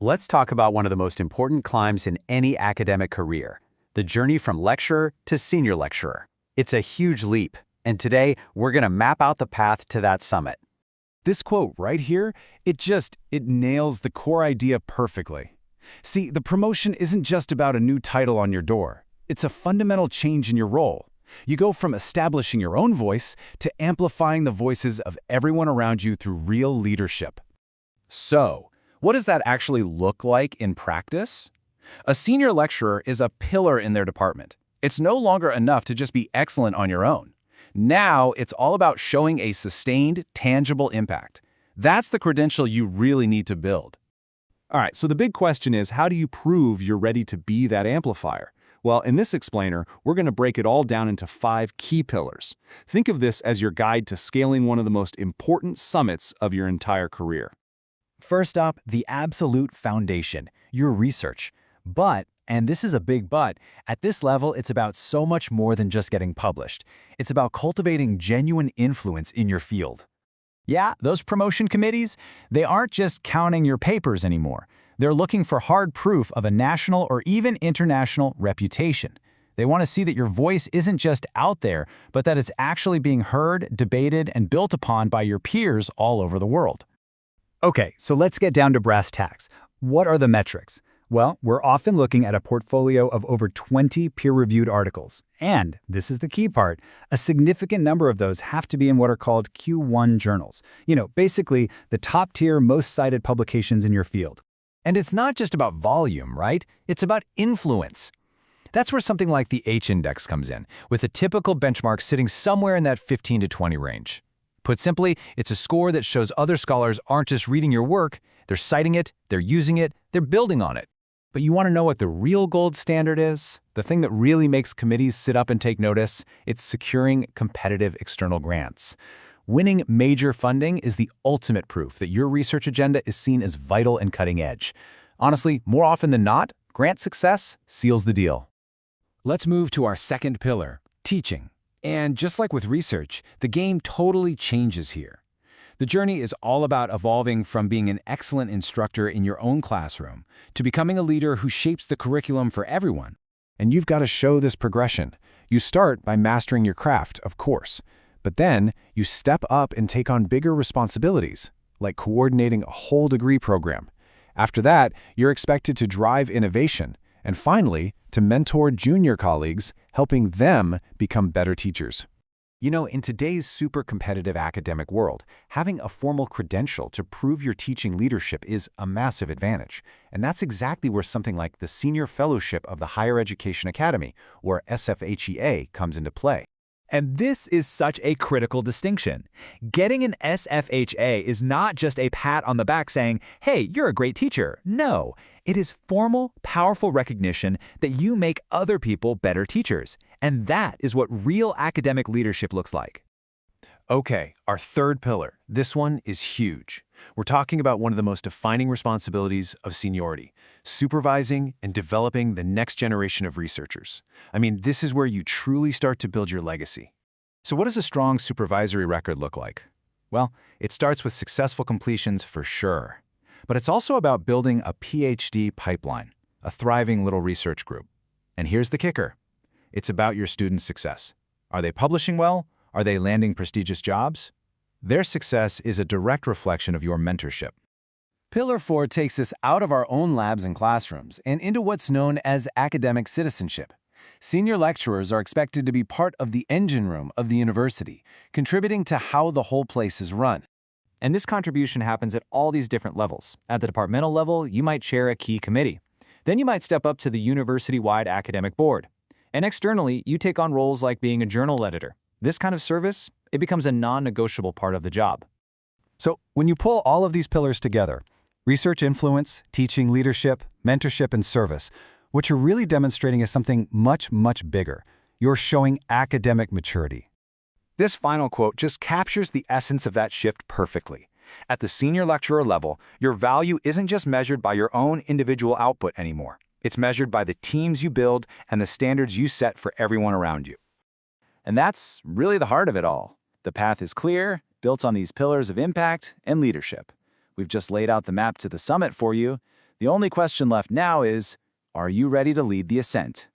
Let's talk about one of the most important climbs in any academic career, the journey from lecturer to senior lecturer. It's a huge leap, and today we're going to map out the path to that summit. This quote right here, it nails the core idea perfectly. See, the promotion isn't just about a new title on your door. It's a fundamental change in your role. You go from establishing your own voice to amplifying the voices of everyone around you through real leadership. So, what does that actually look like in practice? A senior lecturer is a pillar in their department. It's no longer enough to just be excellent on your own. Now, it's all about showing a sustained, tangible impact. That's the credential you really need to build. All right, so the big question is, how do you prove you're ready to be that amplifier? Well, in this explainer, we're going to break it all down into 5 key pillars. Think of this as your guide to scaling one of the most important summits of your entire career. First up, the absolute foundation, your research. But, and this is a big but, at this level it's about so much more than just getting published. It's about cultivating genuine influence in your field. Yeah, those promotion committees, they aren't just counting your papers anymore. They're looking for hard proof of a national or even international reputation. They want to see that your voice isn't just out there, but that it's actually being heard, debated, and built upon by your peers all over the world. Okay, so let's get down to brass tacks. What are the metrics? Well, we're often looking at a portfolio of over 20 peer-reviewed articles. And, this is the key part, a significant number of those have to be in what are called Q1 journals. Basically, the top-tier, most cited publications in your field. And it's not just about volume, right? It's about influence. That's where something like the H-index comes in, with a typical benchmark sitting somewhere in that 15 to 20 range. Put simply, it's a score that shows other scholars aren't just reading your work, they're citing it, they're using it, they're building on it. But you want to know what the real gold standard is? The thing that really makes committees sit up and take notice? It's securing competitive external grants. Winning major funding is the ultimate proof that your research agenda is seen as vital and cutting edge. Honestly, more often than not, grant success seals the deal. Let's move to our second pillar, teaching. And just like with research, the game totally changes here. The journey is all about evolving from being an excellent instructor in your own classroom to becoming a leader who shapes the curriculum for everyone. And you've got to show this progression. You start by mastering your craft, of course. But then, you step up and take on bigger responsibilities, like coordinating a whole degree program. After that, you're expected to drive innovation, and finally, to mentor junior colleagues, helping them become better teachers. In today's super competitive academic world, having a formal credential to prove your teaching leadership is a massive advantage. And that's exactly where something like the Senior Fellowship of the Higher Education Academy, or SFHEA, comes into play. And this is such a critical distinction. Getting an SFHA is not just a pat on the back saying, hey, you're a great teacher. No, it is formal, powerful recognition that you make other people better teachers. And that is what real academic leadership looks like. Okay, our third pillar. This one is huge. We're talking about one of the most defining responsibilities of seniority, supervising and developing the next generation of researchers. This is where you truly start to build your legacy. So what does a strong supervisory record look like? Well, it starts with successful completions for sure. But it's also about building a PhD pipeline, a thriving little research group. And here's the kicker. It's about your students' success. Are they publishing well? Are they landing prestigious jobs? Their success is a direct reflection of your mentorship. Pillar 4 takes us out of our own labs and classrooms and into what's known as academic citizenship. Senior lecturers are expected to be part of the engine room of the university, contributing to how the whole place is run. And this contribution happens at all these different levels. At the departmental level, you might chair a key committee. Then you might step up to the university-wide academic board. And externally, you take on roles like being a journal editor. This kind of service, it becomes a non-negotiable part of the job. So when you pull all of these pillars together, research influence, teaching leadership, mentorship, and service, what you're really demonstrating is something much, much bigger. You're showing academic maturity. This final quote just captures the essence of that shift perfectly. At the senior lecturer level, your value isn't just measured by your own individual output anymore. It's measured by the teams you build and the standards you set for everyone around you. And that's really the heart of it all. The path is clear, built on these pillars of impact and leadership. We've just laid out the map to the summit for you. The only question left now is, are you ready to lead the ascent?